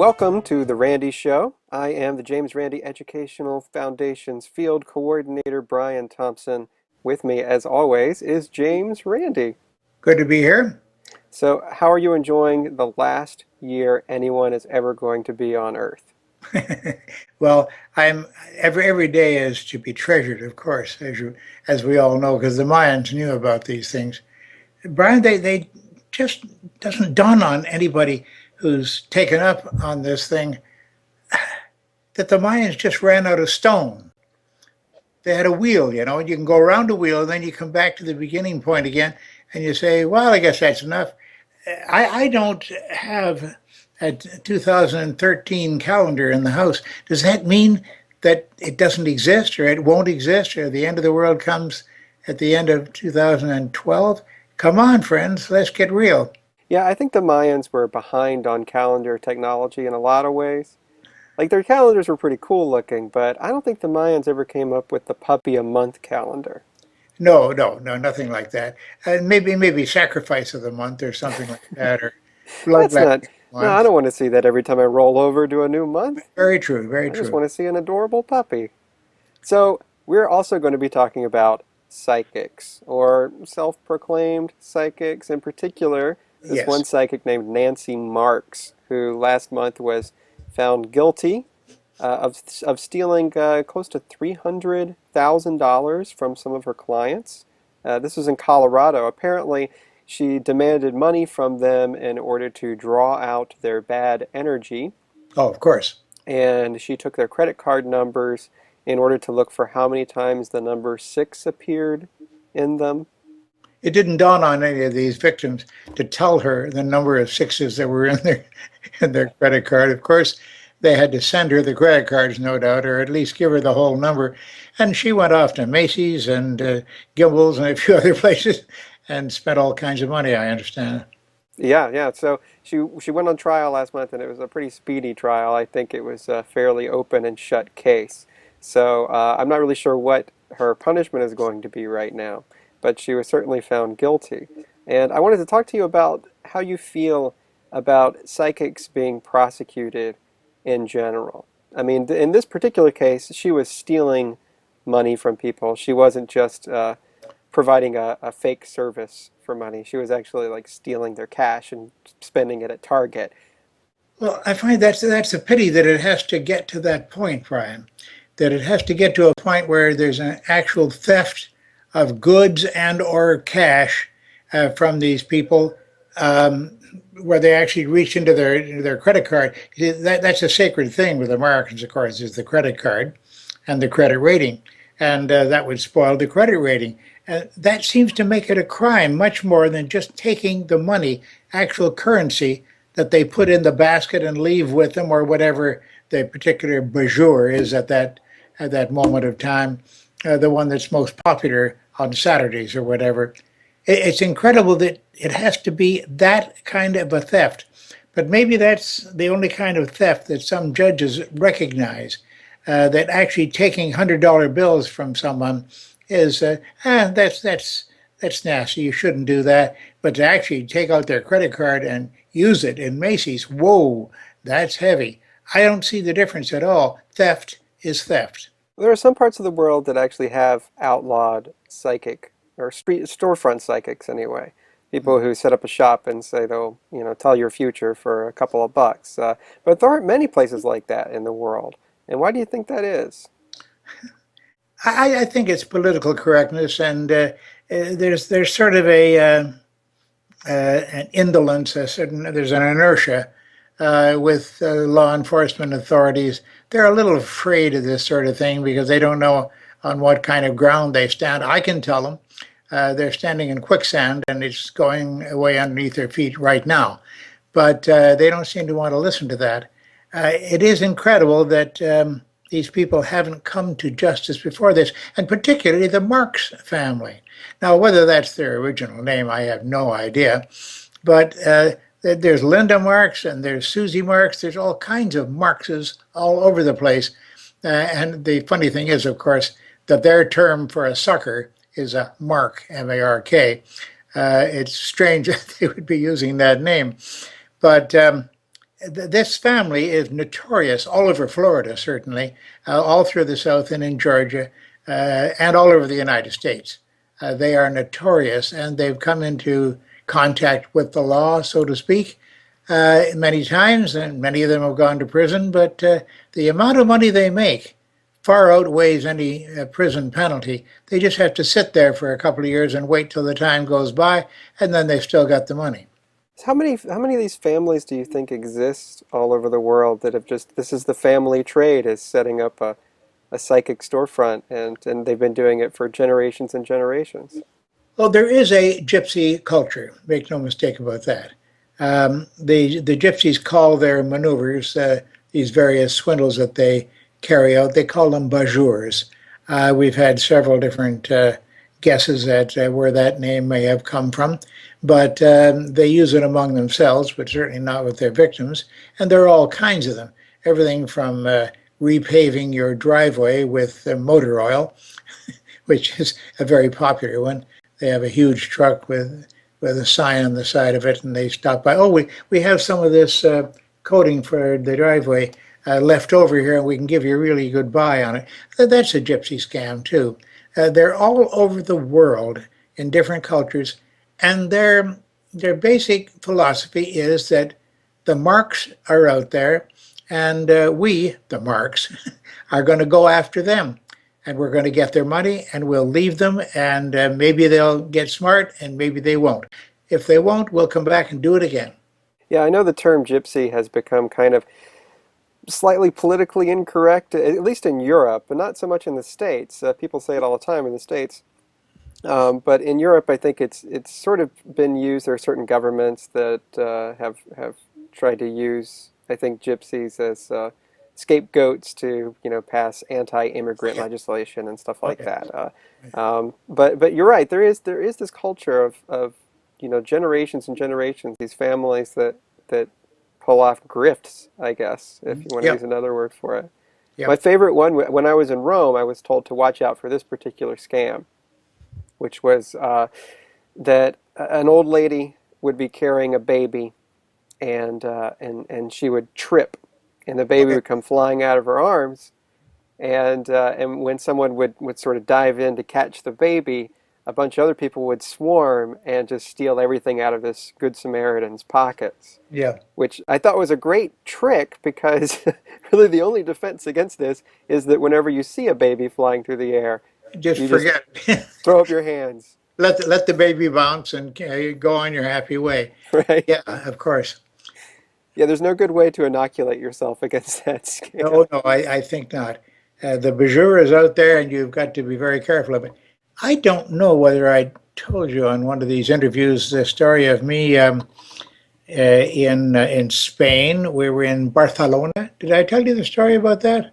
Welcome to the Randi Show. I am the James Randi Educational Foundation's field coordinator, Brian Thompson. With me, as always, is James Randi. Good to be here. So, how are you enjoying the last year anyone is ever going to be on Earth? Well, I'm every day is to be treasured, of course, as we all know, because the Mayans knew about these things. Brian, they just doesn't dawn on anybody who's taken up on this thing that the Mayans just ran out of stone. They had a wheel, and you can go around the wheel, and then you come back to the beginning point again, and you say, well, I guess that's enough. I don't have a 2013 calendar in the house. Does that mean that it doesn't exist or it won't exist or the end of the world comes at the end of 2012? Come on, friends, let's get real. Yeah, I think the Mayans were behind on calendar technology in a lot of ways. Like their calendars were pretty cool looking, but I don't think the Mayans ever came up with the puppy a month calendar. No, no, no, nothing like that. And maybe sacrifice of the month or something like that, or That's bloodbath not, no, I month. don't want to see that every time I roll over to a new month. Very true, very I just true. want to see an adorable puppy. So, we're also going to be talking about psychics, or self-proclaimed psychics. In particular, this one Yes. psychic named Nancy Marks, who last month was found guilty of stealing close to $300,000 from some of her clients. This was in Colorado. Apparently, she demanded money from them in order to draw out their bad energy, Oh, of course. and she took their credit card numbers in order to look for how many times the number six appeared in them. It didn't dawn on any of these victims to tell her the number of sixes that were in their in their credit card. Of course, they had to send her the credit cards, no doubt, or at least give her the whole number. And she went off to Macy's and Gimbel's and a few other places and spent all kinds of money, I understand. Yeah, yeah. So she went on trial last month, and it was a pretty speedy trial. I think it was a fairly open and shut case. So I'm not really sure what her punishment is going to be right now, but she was certainly found guilty. And I wanted to talk to you about how you feel about psychics being prosecuted in general. I mean, in this particular case, she was stealing money from people. She wasn't just providing a fake service for money. She was actually like stealing their cash and spending it at Target. Well, I find that's a pity that it has to get to that point, Brian. That it has to get to a point where there's an actual theft of goods and or cash from these people, where they actually reach into their credit card. That's a sacred thing with Americans, of course, is the credit card and the credit rating, and that would spoil the credit rating. That seems to make it a crime much more than just taking the money, actual currency that they put in the basket and leave with them, or whatever the particular bonjour is at that moment of time, the one that's most popular on Saturdays or whatever. It's incredible that it has to be that kind of a theft. But maybe that's the only kind of theft that some judges recognize, that actually taking $100 bills from someone is, that's nasty. You shouldn't do that. But to actually take out their credit card and use it in Macy's, whoa, that's heavy. I don't see the difference at all. Theft is theft. There are some parts of the world that actually have outlawed psychic or street storefront psychics anyway. People who set up a shop and say they'll, tell your future for a couple of bucks. But there aren't many places like that in the world. And why do you think that is? I think it's political correctness, and there's sort of an indolence, there's an inertia with law enforcement authorities. They're a little afraid of this sort of thing because they don't know on what kind of ground they stand. I can tell them they're standing in quicksand and it's going away underneath their feet right now. But they don't seem to want to listen to that. It is incredible that these people haven't come to justice before this, and particularly the Marx family. Now, whether that's their original name, I have no idea. But there's Linda Marx and there's Susie Marx. There's all kinds of Marxes all over the place. And the funny thing is, of course, that their term for a sucker is a mark, M-A-R-K. It's strange that they would be using that name. But This family is notorious all over Florida, certainly, all through the South and in Georgia, and all over the United States. They are notorious, and they've come into contact with the law, so to speak, many times, and many of them have gone to prison. But the amount of money they make far outweighs any prison penalty. They just have to sit there for a couple of years and wait till the time goes by, and then they've still got the money. How many of these families do you think exist all over the world that have just this is the family trade is setting up a psychic storefront and they've been doing it for generations and generations? Well, there is a gypsy culture, make no mistake about that. The gypsies call their maneuvers, these various swindles that they carry out, they call them bajurs. We've had several different guesses at where that name may have come from, but they use it among themselves, but certainly not with their victims. And there are all kinds of them, everything from repaving your driveway with motor oil, which is a very popular one. They have a huge truck with a sign on the side of it, and they stop by. Oh, we have some of this coating for the driveway left over here, and we can give you a really good buy on it. That's a gypsy scam too. They're all over the world in different cultures, and their basic philosophy is that the marks are out there, and we, the marks, are going to go after them. And we're going to get their money, and we'll leave them, and maybe they'll get smart, and maybe they won't. If they won't, we'll come back and do it again. Yeah, I know the term gypsy has become kind of slightly politically incorrect, at least in Europe, but not so much in the States. People say it all the time in the States. But in Europe, I think it's sort of been used. There are certain governments that have tried to use, I think, gypsies as scapegoats to pass anti-immigrant legislation and stuff like Okay. that. But you're right. There is this culture of generations and generations. These families that pull off grifts, I guess, if you want to use Yep. another word for it. My Yep. favorite one, when I was in Rome, I was told to watch out for this particular scam, which was that an old lady would be carrying a baby, and she would trip, and the baby Okay. would come flying out of her arms, and when someone would sort of dive in to catch the baby, a bunch of other people would swarm and just steal everything out of this Good Samaritan's pockets, Yeah. which I thought was a great trick because really the only defense against this is that whenever you see a baby flying through the air, Just you just forget. throw up your hands, Let the baby bounce and go on your happy way. right? Yeah, of course. Yeah, there's no good way to inoculate yourself against that scam. No, no, I think not. The Bajura is out there, and you've got to be very careful of it. I don't know whether I told you on one of these interviews the story of me in Spain. We were in Barcelona. Did I tell you the story about that?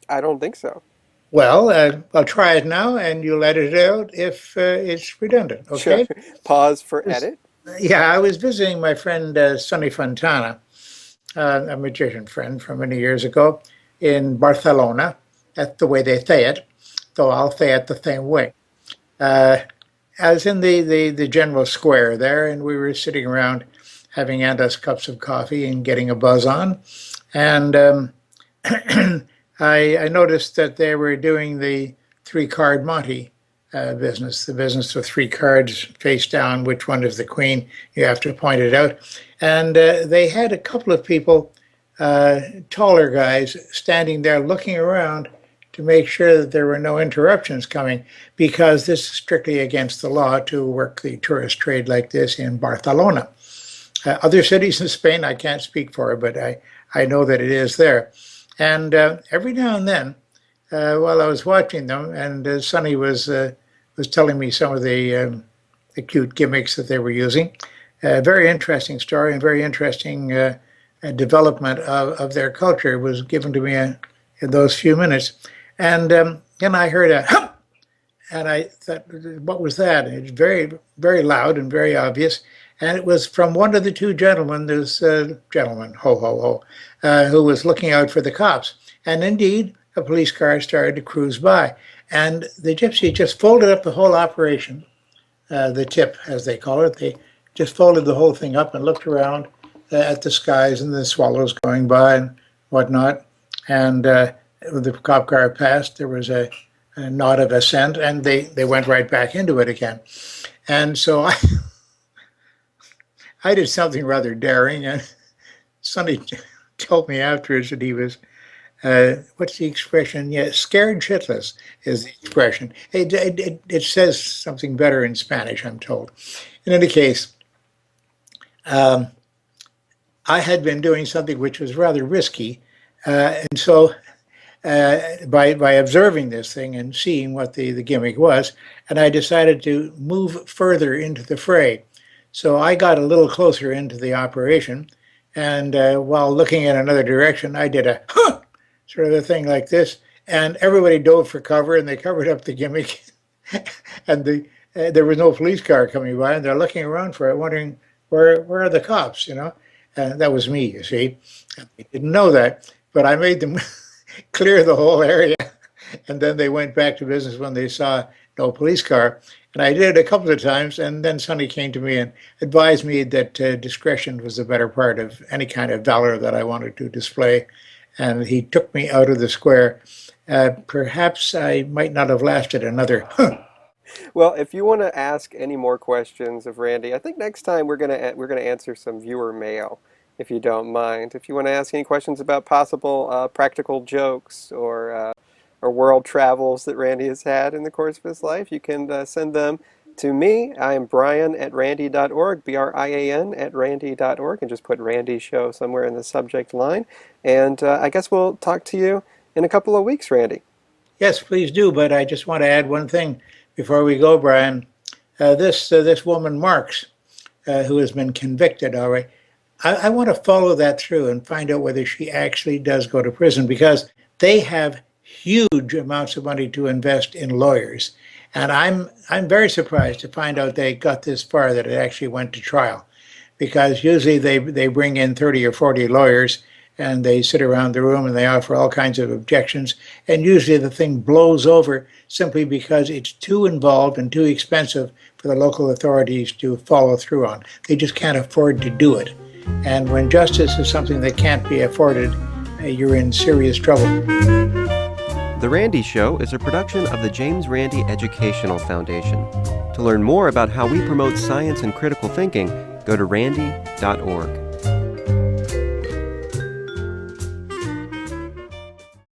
I don't think so. Well, I'll try it now, and you'll edit it out if it's redundant. Sure. Okay? Pause for edit. Yeah, I was visiting my friend Sonny Fontana, a magician friend from many years ago, in Barcelona. That's the way they say it, though I'll say it the same way. Uh, I was in the general square there, and we were sitting around having endless cups of coffee and getting a buzz on. And I noticed that they were doing the three-card Monte business, the business of three cards face down, which one is the queen, you have to point it out. And they had a couple of people, taller guys, standing there looking around to make sure that there were no interruptions coming, because this is strictly against the law to work the tourist trade like this in Barcelona. Other cities in Spain, I can't speak for, but I know that it is there. And every now and then, while I was watching them, and Sonny was telling me some of the cute gimmicks that they were using. Very interesting story and very interesting development of their culture was given to me in those few minutes. And then I heard a hum, and I thought, what was that? And it's very, very loud and very obvious. And it was from one of the two gentlemen, this gentleman, ho, ho, ho, who was looking out for the cops. And indeed, a police car started to cruise by. And the gypsy just folded up the whole operation, the tip, as they call it. They just folded the whole thing up and looked around at the skies and the swallows going by and whatnot. And when the cop car passed, there was a nod of assent, and they went right back into it again. And so I did something rather daring, and somebody told me afterwards that he was, what's the expression? Yeah, scared shitless is the expression. It says something better in Spanish, I'm told. In any case, I had been doing something which was rather risky, and so by observing this thing and seeing what the gimmick was, and I decided to move further into the fray. So I got a little closer into the operation, and while looking in another direction, I did a huh, sort of a thing like this, and everybody dove for cover, and they covered up the gimmick, and there was no police car coming by, and they're looking around for it, wondering where are the cops, you know? And that was me, you see. They didn't know that, but I made them clear the whole area, and then they went back to business when they saw no police car. And I did it a couple of times, and then Sonny came to me and advised me that discretion was the better part of any kind of valor that I wanted to display. And he took me out of the square. Perhaps I might not have lasted another. Well, if you want to ask any more questions of Randy, I think next time we're gonna answer some viewer mail, if you don't mind. If you want to ask any questions about possible practical jokes or world travels that Randy has had in the course of his life, you can send them to me. I am Brian at Randy.org, Brian at Randy.org, and just put Randi Show somewhere in the subject line. And I guess we'll talk to you in a couple of weeks, Randy. Yes, please do. But I just want to add one thing before we go, Brian. This woman, Marks, who has been convicted, all right, I want to follow that through and find out whether she actually does go to prison, because they have huge amounts of money to invest in lawyers. And I'm very surprised to find out they got this far, that it actually went to trial, because usually they bring in 30 or 40 lawyers and they sit around the room and they offer all kinds of objections, and usually the thing blows over simply because it's too involved and too expensive for the local authorities to follow through on. They just can't afford to do it. And when justice is something that can't be afforded, you're in serious trouble. The Randi Show is a production of the James Randi Educational Foundation. To learn more about how we promote science and critical thinking, go to randi.org.